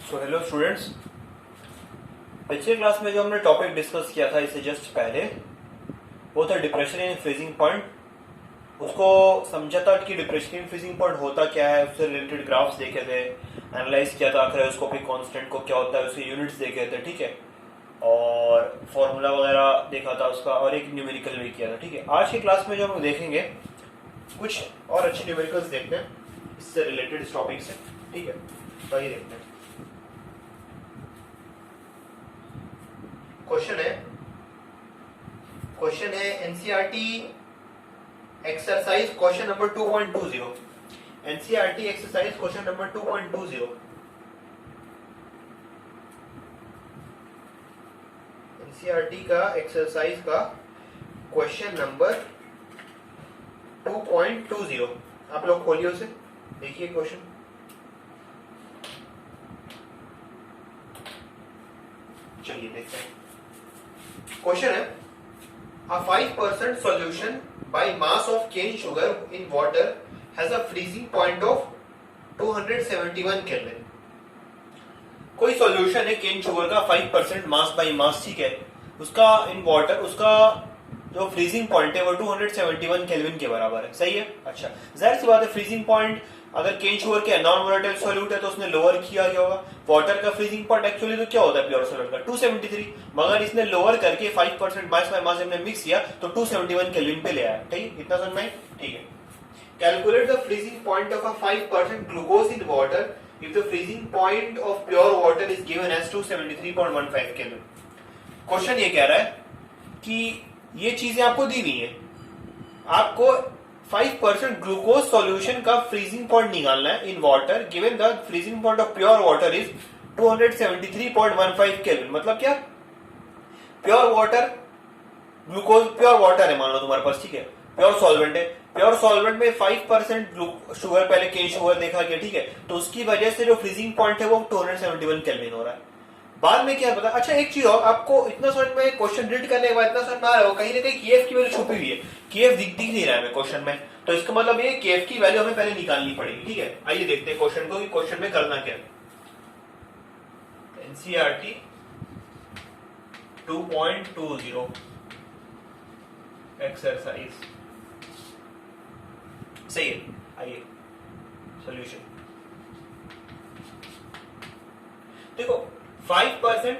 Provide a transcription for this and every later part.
So hello students, पिछले class में जो हमने टॉपिक डिस्कस किया था इससे जस्ट पहले वो था डिप्रेशन इन फ्रीजिंग पॉइंट। उसको समझा था कि डिप्रेशन इन फ्रीजिंग पॉइंट होता क्या है, उससे रिलेटेड ग्राफ्स देखे थे, एनालाइज किया था क्रायोस्कोपिक कांस्टेंट को क्या होता है, उसके यूनिट्स देखे थे, ठीक है, और फॉर्मूला वगैरह देखा था उसका, और एक न्यूमेरिकल भी किया था, ठीक है। आज की क्लास में जो हम देखेंगे कुछ और अच्छे न्यूमेरिकल्स देखते हैं इससे रिलेटेड इस टॉपिक से, ठीक है। तो ये देखते हैं। क्वेश्चन है NCERT exercise question number 2.20। NCERT exercise question number 2.20। NCERT का एक्सरसाइज का क्वेश्चन नंबर 2.20। आप लोग खोलिए उसे, देखिए क्वेश्चन। चलिए देखते हैं। क्वेश्चन है a 5% solution by mass of cane sugar in water has a freezing point of 271 Kelvin। कोई सॉल्यूशन है केन शुगर का 5% मास बाई मास, ठीक है, उसका इन वाटर, उसका जो फ्रीजिंग पॉइंट है वो 271 केल्विन के बराबर है, सही है। अच्छा, जाहिर सी बात है फ्रीजिंग पॉइंट अगर केन शुगर के नॉन वोलेटाइल सॉल्यूट है तो उसने लोअर किया गया होगा। वाटर का फ्रीजिंग पॉइंट एक्चुअली तो क्या होता है प्योर सॉल्यूट का 273, मगर इसने लोअर करके 5% मास बाय मास हमने मिक्स किया तो 271 केल्विन पे ले आया, ठीक है, इतना समझ में, ठीक है। Calculate the freezing point of a 5% glucose in water if the freezing point of pure water is given as 273.15 Kelvin। Question ये कह रहा है कि ये चीजें आपको दी हुई है, आपको 5% ग्लूकोज सॉल्यूशन का फ्रीजिंग पॉइंट निकालना है in water given the freezing point of pure water is 273.15 kelvin. मतलब क्या, pure water, glucose pure water है मान लो तुम्हारे पास, ठीक है, प्योर सॉल्वेंट है, प्योर सॉल्वेंट में 5% शुगर, पहले केन शुगर देखा गया, ठीक है, तो उसकी वजह से जो फ्रीजिंग पॉइंट है वो 271 केल्विन हो रहा है। बाद में क्या पता। अच्छा एक चीज और, आपको इतना समझ में, क्वेश्चन रीड करने के बाद इतना समझ में आ रहा हो कहीं ना कहीं केएफ की वैल्यू छुपी हुई है, केएफ दिख नहीं रहा है क्वेश्चन में, तो इसका मतलब ये केएफ की वैल्यू हमें पहले निकालनी पड़ेगी, ठीक है। आइए देखते हैं क्वेश्चन को कि क्वेश्चन में करना क्या है। एनसीईआरटी 2.20 एक्सरसाइज, सही है। आइए सॉल्यूशन देखो, 5%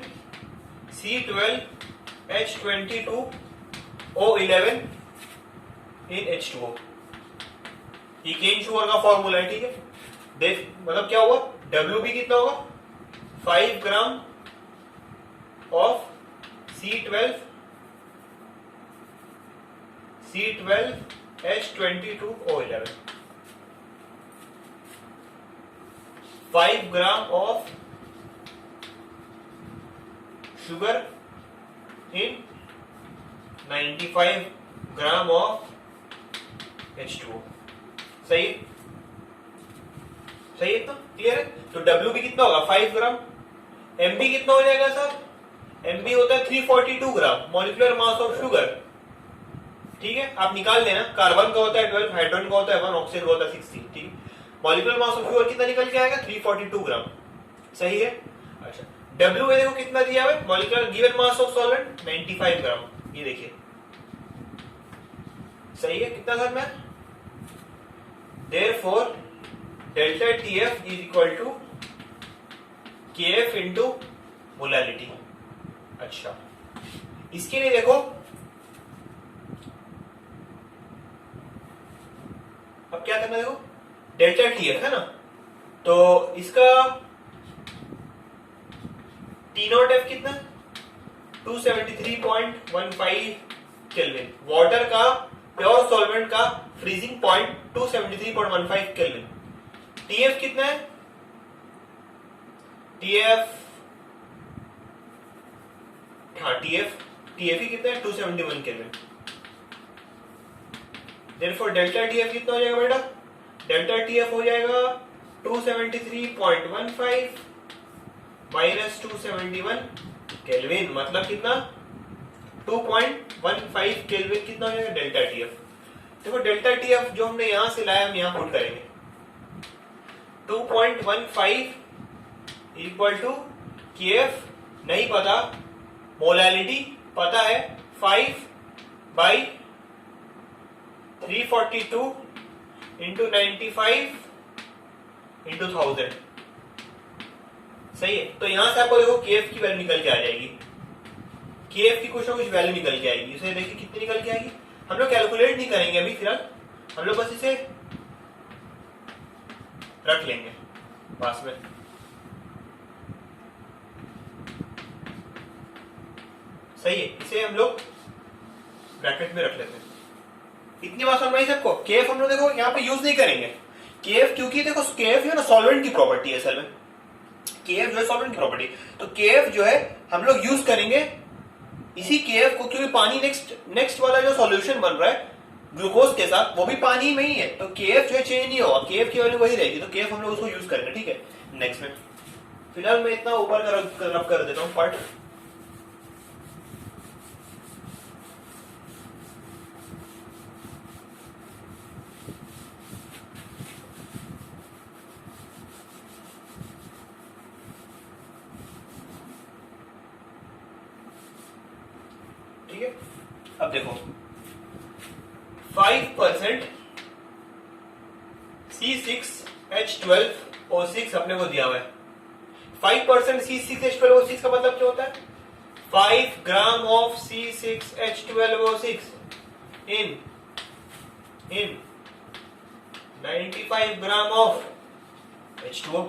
C12H22O11 इन H2O, ये केन शुगर का फॉर्मूला है, ठीक है। देख मतलब क्या हुआ, WB कितना होगा, 5 gram of C12H22O11, 5 gram of sugar in 95 gram of H2O, सही सही है, तो क्लियर है। तो WB कितना होगा 5 ग्राम, MB कितना हो जाएगा सर, MB होता है 342 gram molecular mass of sugar, ठीक है, आप निकाल लेना। कार्बन का होता है 12, हाइड्रोजन का होता है 1, ऑक्सीजन का होता है 16, ठीक है। मॉलिक्यूलर मास ऑफ शुगर कितना निकल के आएगा 342 ग्राम, सही है। अच्छा, W देखो कितना दिया है, molecular given mass of solvent 95 gram, ये देखिए, सही है, कितना सर में। Therefore delta TF is equal to KF into molality. अच्छा, इसके लिए देखो, अब क्या करना है, देखो डेल्टा TF है ना, तो इसका T0F कितना 273.15 केल्विन, वाटर का प्योर सॉल्वेंट का फ्रीजिंग पॉइंट 273.15 केल्विन। TF कितना है, TF, हाँ TF ही कितना है 271 केल्विन। देयरफॉर डेल्टा TF कितना हो जाएगा बेटा, डेल्टा TF हो जाएगा 273.15 माइनस 271 केल्विन, मतलब कितना 2.15 केल्विन कितना हो जाएगा डेल्टा TF। देखो डेल्टा TF जो हमने यहां से लाया हम यहां पुट करेंगे 2.15 इक्वल टू केएफ नहीं पता, मोलैलिटी पता है 5/342 इंटू 95 इंटू 1000। सही है। तो यहां से आपको देखो केएफ की वैल्यू निकल के आ जाएगी, केएफ की कुछ ना कुछ वैल्यू निकल के आएगी। इसे देखिए कितनी निकल के आएगी। हम लोग कैलकुलेट नहीं करेंगे अभी, फिलहाल हम लोग बस इसे रख लेंगे पास में। सही है, इसे हम लोग ब्रैकेट में रख लेते हैं। इतनी बात समझ में आई सबको। केएफ हम लोग देखो यहाँ पे यूज नहीं करेंगे केएफ, क्योंकि देखो केएफ जो है ना सॉल्वेंट की प्रॉपर्टी है असल में। केएफ जो है सॉल्वेंट की प्रॉपर्टी, तो केएफ जो है हम लोग यूज करेंगे इसी केएफ को, क्योंकि पानी नेक्स्ट वाला जो सॉल्यूशन बन रहा है ग्लूकोज के साथ वो भी पानी में ही है, तो केएफ जो है चेंज नहीं होगा, केएफ की वैल्यू वही रहेगी। तो केएफ हम लोग उसको यूज करेंगे। ठीक है, नेक्स्ट में फिलहाल मैं इतना ऊपर रब कर देता हूँ पार्ट। ठीक है, अब देखो 5% C6H12O6 अपने को दिया हुआ है। 5% C6H12O6 का मतलब क्या होता है? 5 gram of C6H12O6 in 95 gram of H2O।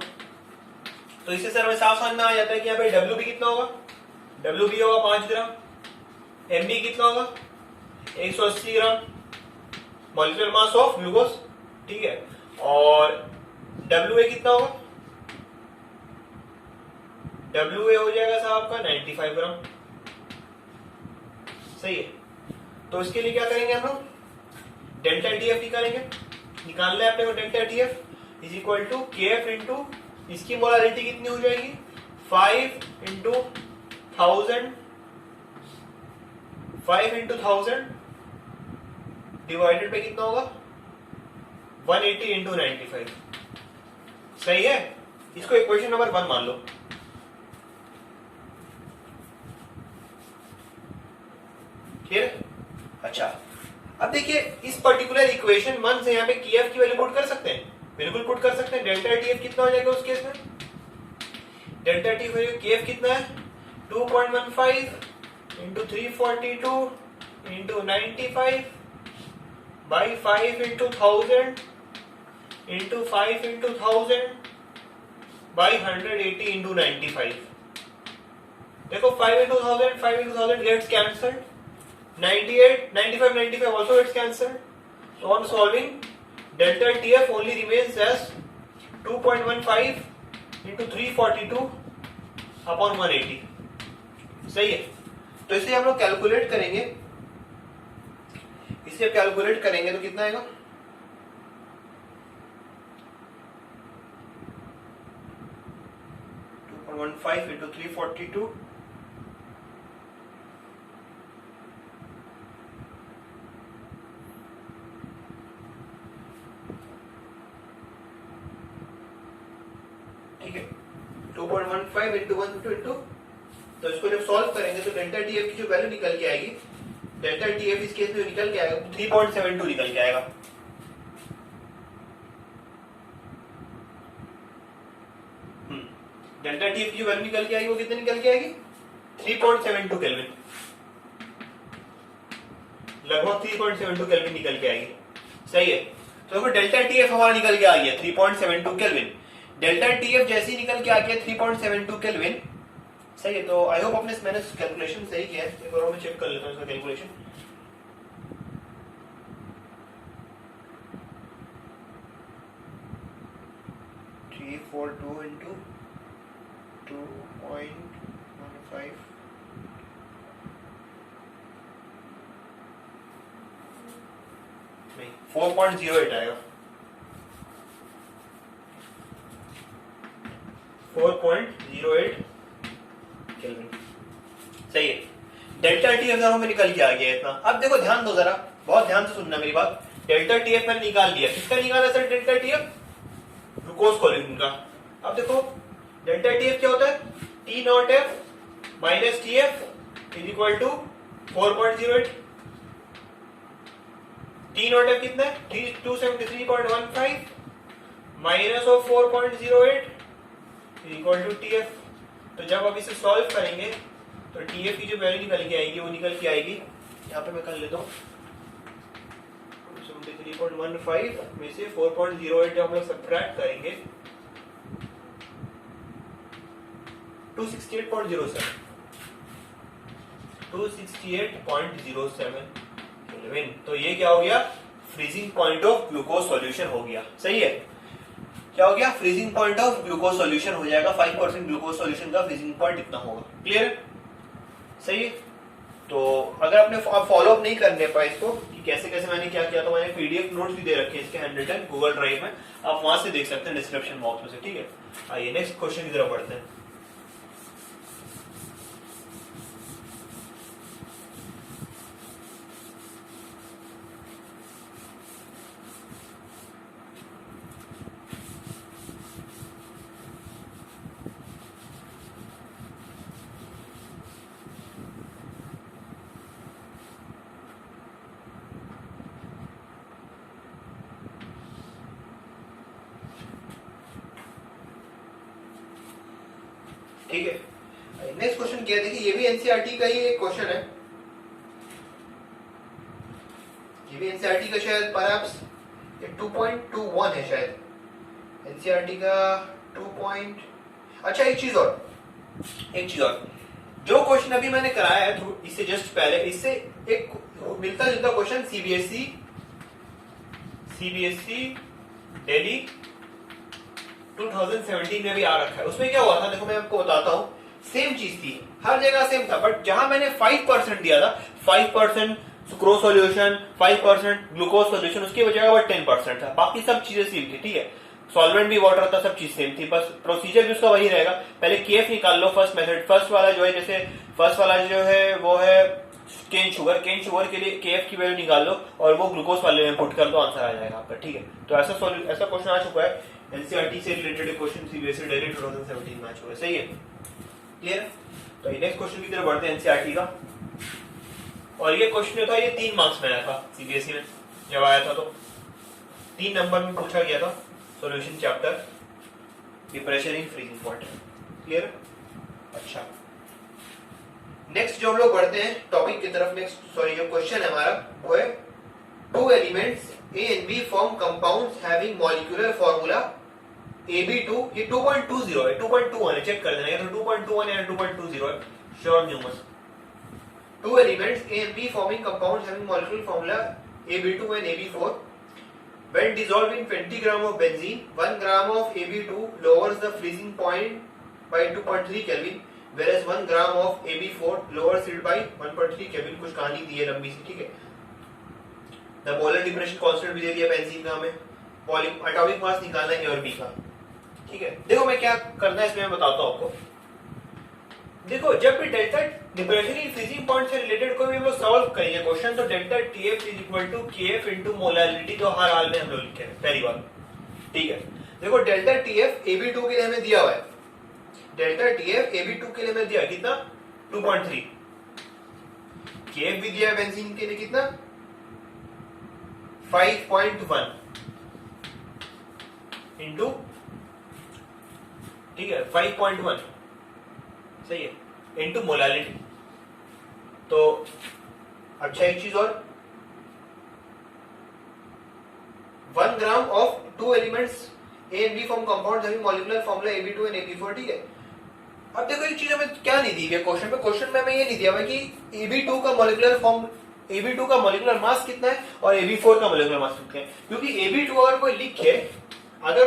तो इससे सर हमें साफ समझ में आ जाता है कि यहाँ पे WB कितना होगा? WB होगा 5 ग्राम, MB कितना होगा? 180 gram molecular mass of glucose. ठीक है, और WA कितना होगा? WA हो जाएगा साहब आपका 95 ग्राम। सही है, तो इसके लिए क्या करेंगे हम लोग? डेल्टा TF निकालेंगे। निकालना है अपने को delta TF is equal to KF into इसकी मोलारिटी कितनी हो जाएगी? 5 इंटू 1000 डिवाइडेड पे कितना होगा? 180 इंटू 95। सही है, इसको इक्वेशन नंबर 1 मान लो। क्लियर? अच्छा, अब देखिए इस पर्टिकुलर इक्वेशन 1 से यहाँ पे KF की वैल्यू पुट कर सकते हैं, बिल्कुल पुट कर सकते हैं। डेल्टा TF कितना हो जाएगा उस केस में? डेल्टा TF KF कितना है? 2.15 into 342 into 95 by 5 into 1000 into 5 into 1000 by 180 into 95। देखो 5 into 1000 gets cancelled, 95 also gets cancelled. So on solving, delta TF only remains as 2.15 into 342 upon 180. सही है, तो इसे हम लोग कैलकुलेट करेंगे। इसे कैलकुलेट करेंगे तो कितना आएगा? 2.15 into 342 ठीक है, 2.15 इंटू 152 इंटू, तो इसको जब सॉल्व करेंगे तो डेल्टा TF की जो वैल्यू निकल के आएगी, डेल्टा TF इस केस में निकल के आएगा 3.72 निकल के आएगा। डेल्टा TF की जो वैल्यू निकल के आएगी वो कितने निकल के आएगी? 3.72 केल्विन, लगभग 3.72 केल्विन निकल के आएगी। सही है, तो देखो डेल्टा TF हमारा निकल के आ गया 3.72 केल्विन। डेल्टा TF जैसे ही निकल के आ गया 3.72 केल्विन। सही है, तो आई होप आपने मैंने कैलकुलेशन सही किया है। एक बार मैं चेक कर लेता हूँ इसका कैलकुलेशन। थ्री 4.2 इंटू 2.15 नहीं 4.08 आएगा, 4.08 केल्विन। सही है, डेल्टा TF में निकल के आ गया इतना। अब देखो ध्यान दो जरा, बहुत ध्यान से सुनना मेरी बात। डेल्टा TF मैंने निकाल लिया, किसका निकाला sir? Delta TF glucose solution का। अब देखो डेल्टा टी एफ क्या होता है? T not F minus T F is equal to 4.08। T not F कितना है? 273.15 minus of 4.08 is equal to T F. तो जब आप इसे सॉल्व करेंगे तो टी एफ की जो वैल्यू निकल के आएगी वो निकल के आएगी, यहाँ पे मैं कर लेता हूँ, 273.15 में से 4.08 जब हम लोग सब्ट्रैक्ट करेंगे 268.07 केल्विन। तो ये क्या हो गया? Freezing point of glucose solution हो गया। सही है, क्या हो गया? Freezing point of glucose solution हो जाएगा। 5% ग्लूकोज सॉल्यूशन का फ्रीजिंग पॉइंट इतना होगा। क्लियर है? सही है। तो अगर आपने फॉलो अप नहीं करने पाए इसको कि कैसे कैसे मैंने क्या किया, तो मैंने पीडीएफ नोट्स भी दे रखे हैं इसके हैंडरिटन गूगल ड्राइव में, आप वहां से देख सकते हैं डिस्क्रिप्शन बॉक्स में से। ठीक है, आइए नेक्स्ट क्वेश्चन की तरफ बढ़ते हैं। ठीक है, नेक्स्ट क्वेश्चन क्या है? देखिए ये भी एनसीईआरटी का ही एक क्वेश्चन है। ये भी एनसीईआरटी का शायद परहैप्स 2.21 है शायद एनसीईआरटी का 2. अच्छा एक चीज और जो क्वेश्चन अभी मैंने कराया है इससे जस्ट पहले, इससे एक मिलता जुलता क्वेश्चन सीबीएसई दिल्ली 2017 में भी आ रखा है। उसमें क्या हुआ था देखो मैं आपको बताता हूँ, सेम चीज थी, हर जगह सेम था, बट जहां मैंने 5% दिया था, 5% सुक्रोज सॉल्यूशन, 5% ग्लूकोज सॉल्यूशन, उसकी वजह पर 10% था, बाकी सब चीजें सेम थी। ठीक है, सॉल्वेंट भी वाटर था, सब चीज सेम थी, बस प्रोसीजर भी उसका वही रहेगा। पहले केएफ निकाल लो, फर्स्ट मेथड, फर्स्ट वाला जो है, जैसे फर्स्ट वाला जो है वो है केन शुगर के लिए केएफ की वैल्यू निकाल लो और वो ग्लूकोज वाले में पुट कर दो, आंसर आ जाएगा आपका। ठीक है, तो ऐसा क्वेश्चन आ चुका है एनसीईआरटी से रिलेटेड क्वेश्चन सीबीएसई दिल्ली 2017 में आ चुका है। सही है, क्लियर? तो नेक्स्ट क्वेश्चन की तरफ बढ़ते हैं एनसीईआरटी का। और ये क्वेश्चन था, ये 3 मार्क्स में आया था सीबीएसई में जब आया था, तो 3 नंबर में पूछा गया था solution chapter depression in freezing point. Clear? अच्छा, नेक्स्ट जो हम लोग बढ़ते हैं टॉपिक की तरफ, नेक्स्ट सॉरी जो क्वेश्चन है हमारा वो है 2 elements A and B form compounds having molecular formula AB2, ये 2.20 है, 2.21 है, चेक कर देना, या तो 2.21 या 2.20 है, sure numerals. 2 elements A and B forming compounds having molecular formula AB2 and AB4. When dissolved in 20 gram of benzene, 1 gram of AB2 lowers the freezing point by 2.3 Kelvin, whereas 1 gram of AB4 lowers it by 1.3 Kelvin। कुछ कहानी दी है लंबी सी। ठीक है, the molar depression constant भी दे दिया benzene का, हमें एटॉमिक मास निकालना है ए और बी का। ठीक है, देखो मैं क्या करना है इसमें मैं बताता हूं आपको। देखो जब भी delta depression in freezing point से रिलेटेड कोई भी हम लोग सॉल्व करेंगे क्वेश्चन, तो delta TF is equal to KF into molarity, तो हर हाल में हम लोग लिखे हैं पहली बार। ठीक है, देखो डेल्टा टीएफ AB2 के लिए हमें दिया हुआ है, डेल्टा टीएफ AB2 के लिए हमें दिया कितना 2.3, केएफ भी दिया है बेंजीन के लिए कितना 5.1 इंटू, ठीक है 5.1, सही है, इंटू मोलारिटी। तो अच्छा एक चीज और, 1 gram of 2 elements A and B form compounds having molecular formula AB2 and AB4। ठीक है, अब देखो एक चीज हमें क्या नहीं दी है क्वेश्चन में, क्वेश्चन में हमें ये नहीं दिया हुआ कि AB2 का मॉलिक्यूलर फॉर्म, AB2 का मॉलिक्यूलर मास कितना है और AB4 का मॉलिक्यूलर मास कितना है, क्योंकि AB2 अगर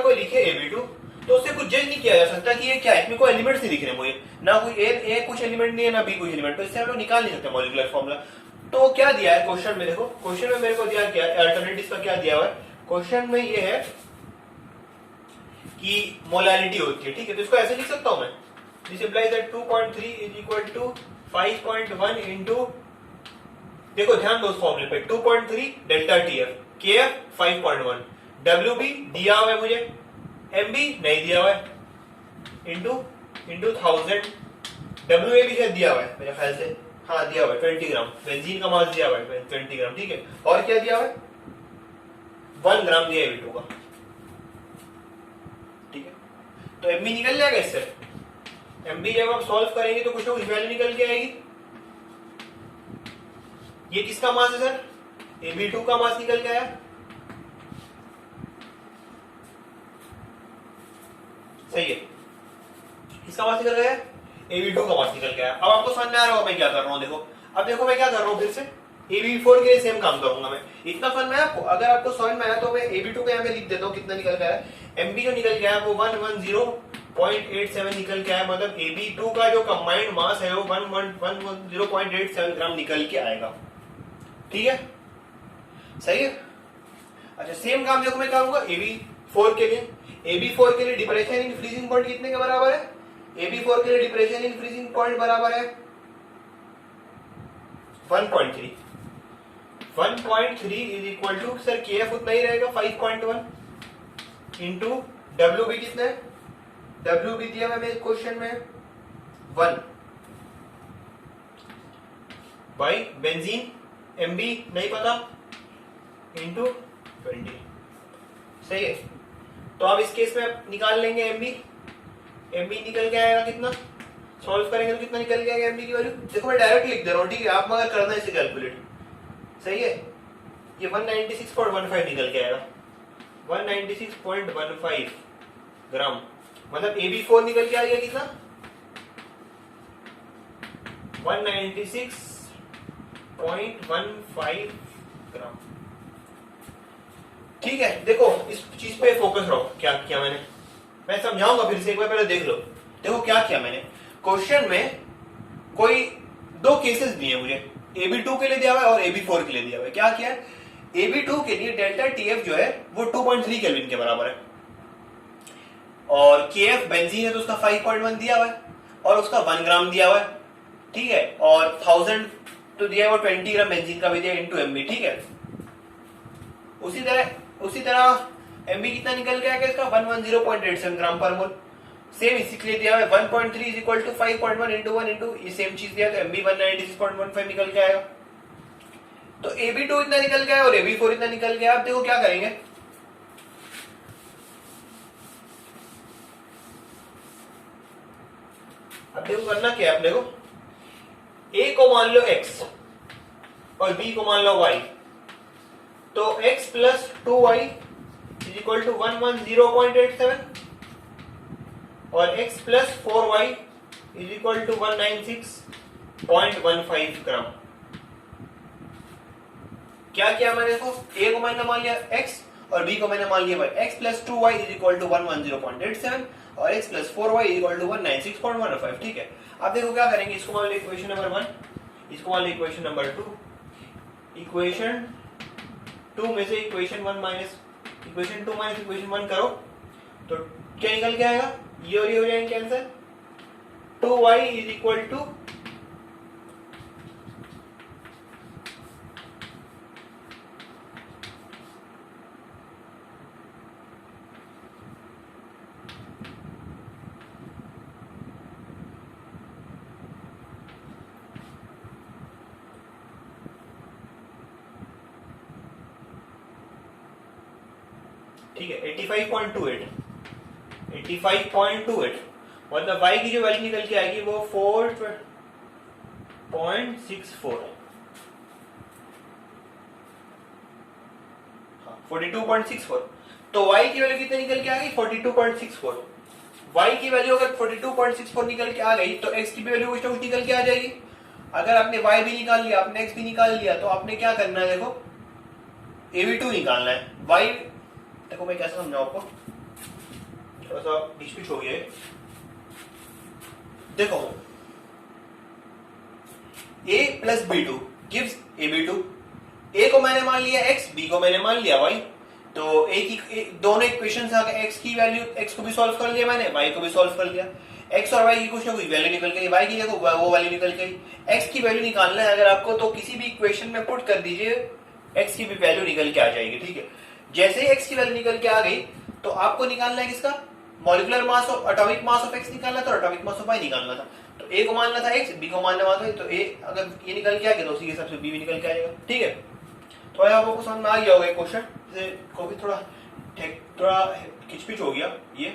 कोई लिखे AB2 तो उससे कुछ जज नहीं किया जा सकता कि ये क्या है, इसमें कोई एलिमेंट्स नहीं दिख रहे मुझे, ना कोई ए कुछ एलिमेंट नहीं है ना बी कुछ एलिमेंट, तो इससे हम लोग निकाल नहीं सकते मॉलिक्यूलर फॉर्मूला। तो क्या दिया है क्वेश्चन में, देखो क्वेश्चन में मेरे को दिया क्या है, अल्टरनेटिव का क्या दिया हुआ है क्वेश्चन में, ये है कि मोलारिटी होती है। ठीक है, तो इसको ऐसे लिख सकता हूं मैं, this implies that 2.3 is equal to 5.1 into, देखो ध्यान दो उस फॉर्मूले पे, 2.3 डेल्टा टीएफ, केएफ 5.1, डब्ल्यूबी दिया हुआ है मुझे, एमबी नहीं दिया हुआ है, इंटू इंटू 1000, डब्ल्यू ए भी शायद दिया हुआ है मेरे ख्याल से, हाँ दिया हुआ है 20 ग्राम, बेंजीन का मास दिया हुआ है 20 ग्राम, ठीक है। और क्या दिया हुआ है, 1 ग्राम दिया है Ab2 का, ठीक है। तो एमबी निकल जाएगा इससे, एमबी जब आप सॉल्व करेंगे तो कुछ ना कुछ वैल्यू निकल के आएगी। ये किसका मास है सर, Ab2 का मास निकल के आया, सही है, किसका मास निकल गया, Ab2 का मास निकल गया। अब आपको समझ में आ रहा होगा मैं क्या कर रहा हूं, देखो अब देखो मैं क्या कर रहा हूं, फिर से Ab4 के लिए सेम काम करूंगा मैं, इतना समझ में आया आपको। अगर आपको समझ में आया तो मैं Ab2 का यहाँ पे लिख देता हूँ कितना निकल गया है। MB जो निकल गया है वो 110.87 निकल के आया, मतलब Ab2 का जो कंबाइंड मास है वो 110.87 ग्राम निकल के आएगा, ठीक है, सही है। अच्छा सेम काम देखो मैं करूंगा Ab4 के लिए, Ab4 के लिए डिप्रेशन इन फ्रीजिंग पॉइंट कितने के बराबर है, Ab4 के लिए डिप्रेशन इन फ्रीजिंग पॉइंट बराबर है 1.3, 1.3 is equal to sir Kf उतना ही रहेगा 5.1 इंटू WB कितना है, WB दिया हुआ मेरे क्वेश्चन में 1 बाई बेंजीन MB नहीं पता इंटू 20, सही है। तो आप इस केस में निकाल लेंगे MB निकल के आएगा कितना, सॉल्व करेंगे तो कितना निकल के आएगा MB की वैल्यू, देखो मैं डायरेक्ट लिख दे रहा हूँ, ठीक है, आप मगर करना इसे कैलकुलेट, सही है। ये 196.15 निकल के आएगा, 196.15 ग्राम, मतलब Ab4 निकल के आ गया कितना, 196.15 ग्राम, ठीक है। देखो इस चीज पे फोकस रहो, क्या किया मैंने, मैं समझाऊंगा फिर से एक बार, पहले देख लो। देखो क्या किया मैंने, क्वेश्चन में कोई दो केसेस दिए मुझे, Ab2 के लिए दिया हुआ है और Ab4 के लिए दिया हुआ है। क्या किया, Ab2 के लिए डेल्टा TF जो है वो 2.3 केल्विन के बराबर है, और Kf बेंजीन है तो उसका 5.1 दिया हुआ है और उसका 1 ग्राम दिया हुआ है, ठीक है, और 1000 तो दिया है, वो 20 ग्राम बेंजीन का भी दिया इंटू MB, ठीक है। उसी तरह MB कितना निकल गया इसका 110.87 ग्राम पर मोल, सेम इसी के लिए दिया है 1.3 is equal to 5.1 into 1 into ये सेम चीज दिया, तो MB 196.15 निकल के आएगा। तो Ab2 इतना निकल गया और Ab4 इतना निकल गया। अब देखो क्या करेंगे, अब देखो करना क्या है, अब देखो A को मान लो x और B को मान लो y, तो x plus 2y is equal to 110.87 और x plus 4y is equal to 196.15 gram. क्या किया मैंने, देखो A को मैंने मान लिया x और B को मैंने मान लिया y, x plus 2y is equal to 110.87 और x plus 4y is equal to 196.15, ठीक है। अब देखो क्या करेंगे, इसको मान लो इक्वेशन नंबर 1, इसको मान लो इक्वेशन नंबर 2, इक्वेशन 2 में से equation 1 minus equation 2 minus equation 1 करो तो क्या निकल के आएगा, ये और ये हो जाएंगे cancer, 2y is equal to ठीक है 85.28 मतलब y की जो वैल्यू निकल के आएगी वो 4.64 42.64, तो y की वैल्यू कितनी निकल के आ गई 42.64। y की वैल्यू अगर 42.64 निकल के आ गई तो x की वैल्यू कुछ ना कुछ निकल के आ जाएगी। अगर आपने y भी निकाल लिया, आपने x भी निकाल लिया, तो आपने क्या करना है, देखो Ab2 निकालना है। y देखो मैं कैसे समझाऊं आपको, थोड़ा सा बीच हो गया है। देखो a plus B2 gives Ab2, a को मैंने मान लिया x, b को मैंने मान लिया y, तो दोनों इक्वेशंस आ गए, x की वैल्यू x को भी सॉल्व कर लिया मैंने, y को भी सॉल्व कर लिया, x और y की कुछ ना कुछ वैल्यू निकल गई, y की देखो वो वैल्यू निकल गई। x की वैल्यू निकालना है अगर आपको तो किसी भी इक्वेशन में पुट कर दीजिए, x की भी वैल्यू निकल के आ जाएगी, ठीक है। जैसे ही x की वैल्यू निकल के आ गई तो आपको निकालना है किसका, molecular mass of atomic mass of x निकालना था और एटॉमिक मास ऑफ y निकालना था। तो a को मानना था x, b को मानना था, तो a अगर ये निकल के आ गया तो उसी के हिसाब से b भी निकल के आएगा। ठीक है, तो आपको समझ में आ गया होगा ये क्वेश्चन, जैसे को भी थोड़ा खिचपिच हो गया ये,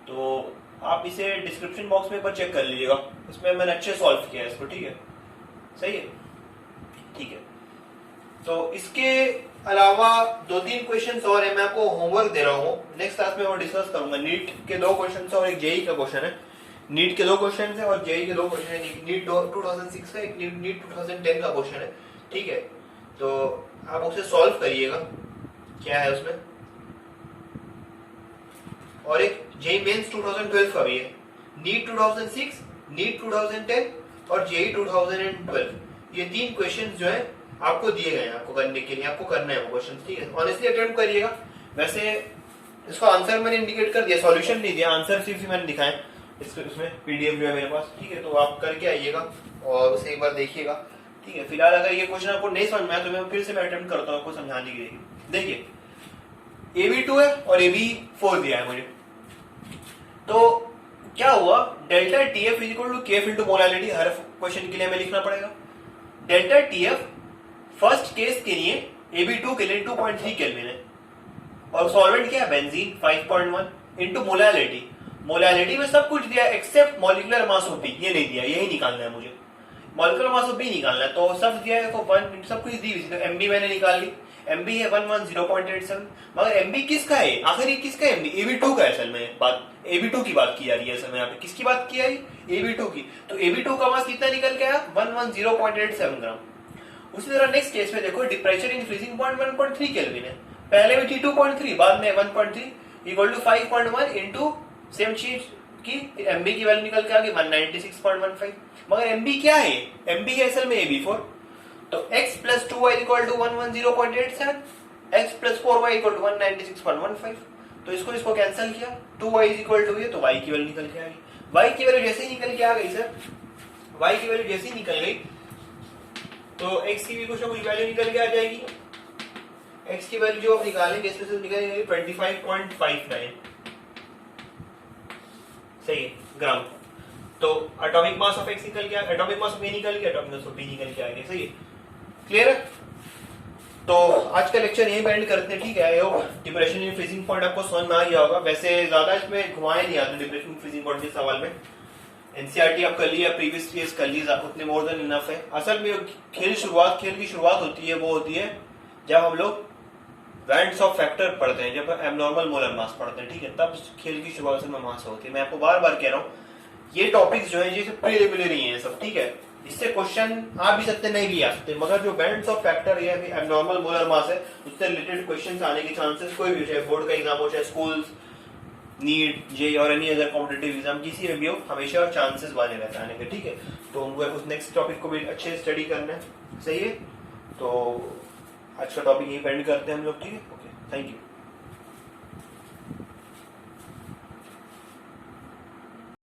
तो आप इसे डिस्क्रिप्शन बॉक्स में एक बार चेक कर लीजिएगा, उसमें मैंने अच्छे सॉल्व किया है इसको। ठीक है, सही है, ठीक है। तो इसके अलावा 2-3 क्वेश्चंस और है, मैं आपको होमवर्क दे रहा हूँ, नेक्स्ट क्लास में वो डिस्कस करूंगा। नीट के 2 क्वेश्चन और एक जेई का क्वेश्चन है। नीट के 2 क्वेश्चन है और जेई के 2 क्वेश्चन है। नीट 2006 का, एक नीट 2010 का क्वेश्चन है। ठीक है, तो आप उसे सॉल्व करिएगा क्या है उसमें, और एक जेई मेंस 2012 का भी है। नीट 2006, नीट 2010 और जेई 2012, ये 3 क्वेश्चन जो है आपको दिए गए हैं, आपको करने के लिए, आपको करना है वो क्वेश्चन। ठीक है, ऑनेस्टली अटेम्प्ट करिएगा। वैसे इसका आंसर मैंने इंडिकेट कर दिया, सॉल्यूशन नहीं दिया, आंसर सिर्फ मैंने दिखाया इसमें पीडीएफ जो है मेरे पास। ठीक है, तो आप करके आइएगा और उसे एक बार देखिएगा। ठीक है, फिलहाल अगर ये क्वेश्चन आपको नहीं समझ में आया तो मैं फिर से अटेम्प्ट करता हूँ आपको समझाने के लिए। देखिए, AB2 है और AB4 दिया है मुझे, तो क्या हुआ, delta TF equal to KF into molality हर क्वेश्चन के लिए हमें लिखना पड़ेगा। डेल्टा TF फर्स्ट केस के लिए AB2 के लिए 2.3 केल्विन है, और सॉल्वेंट क्या है, बेंजीन 5.1 इंटू मोलालिटी। मोलालिटी में सब कुछ दिया except molecular mass of B, ये नहीं दिया, यही निकालना है मुझे, मॉलिक्यूलर मास ऑफ B निकालना है। तो सब दिया है, 1 सब कुछ दी हुई, तो MB मैंने निकाल ली, MB है 110.87, मगर MB किसका है, आखिर ये किसका है, MB AB2 का है। असल में बात AB2 की बात की जा रही है असल में, यहाँ पे किसकी बात की जा रही है, AB2 की। तो AB2 का मास कितना निकल के आया, 110.87 ग्राम। उसी तरह नेक्स्ट केस में देखो, टेंपरेचर इन फ्रीजिंग पॉइंट 1.3 केल्विन है, पहले में थी 2.3, बाद में 1.3 इक्वल टू 5.1 इंटू सेम चीज की MB की वैल्यू निकल के आ गई 196.15। मगर MB क्या है, MB है असल में AB4। तो x plus 2y equal to 110.87, x plus 4y equal to 196.15। तो इसको कैंसिल किया, 2y इक्वल टू ये, तो y की वैल्यू निकल के आ गई। y की वैल्यू जैसे ही निकल के आ गई सर, y की वैल्यू जैसे ही निकल गई तो x की भी कुछ ना कुछ वैल्यू निकल के आ जाएगी। x की वैल्यू जो आप निकालेंगे इसमें से निकलेगी 25.59, सही ग्राम। तो एटॉमिक मास ऑफ x निकल गया, एटॉमिक मास ऑफ A निकल गया, एटॉमिक मास ऑफ B निकल के आ गया। सही है, क्लियर है। तो आज का लेक्चर यहीं पे एंड करते हैं। ठीक है, I hope depression in freezing point आपको समझ में आ गया होगा। वैसे ज्यादा इसमें घुमाए नहीं आते डिप्रेशन इन फ्रीजिंग पॉइंट के सवाल में, एनसीईआरटी आप कर लिया, प्रीवियस ईयर्स कर ली, उतने मोर देन इनफ है। असल में खेल की शुरुआत होती है, वो होती है जब हम लोग वैल्यूज ऑफ फैक्टर पढ़ते हैं, जब एब्नॉर्मल मोलर मास पढ़ते हैं। ठीक है, तब खेल की शुरुआत में मास होती है। मैं आपको बार बार कह रहा हूँ, ये टॉपिक्स जो है ये प्रीलिमिनरी हैं सब। ठीक है, इससे क्वेश्चन आ भी सकते नहीं भी आ सकते, मगर जो बैंड्स ऑफ फैक्टर या एब्नॉर्मल मोलर मास है उससे रिलेटेड क्वेश्चंस आने के चांसेस कोई भी, चाहे बोर्ड का एग्जाम हो, चाहे स्कूल्स, नीट, जे और एनी अदर कॉम्पिटिटिव एग्जाम, किसी में भी हो, हमेशा चांसेस बने रहते हैं आने के। ठीक है, तो उनको उस नेक्स्ट टॉपिक को भी अच्छे स्टडी करना है। सही है, तो आज का टॉपिक यही एंड करते हैं हम लोग। ठीक है, ओके, थैंक यू।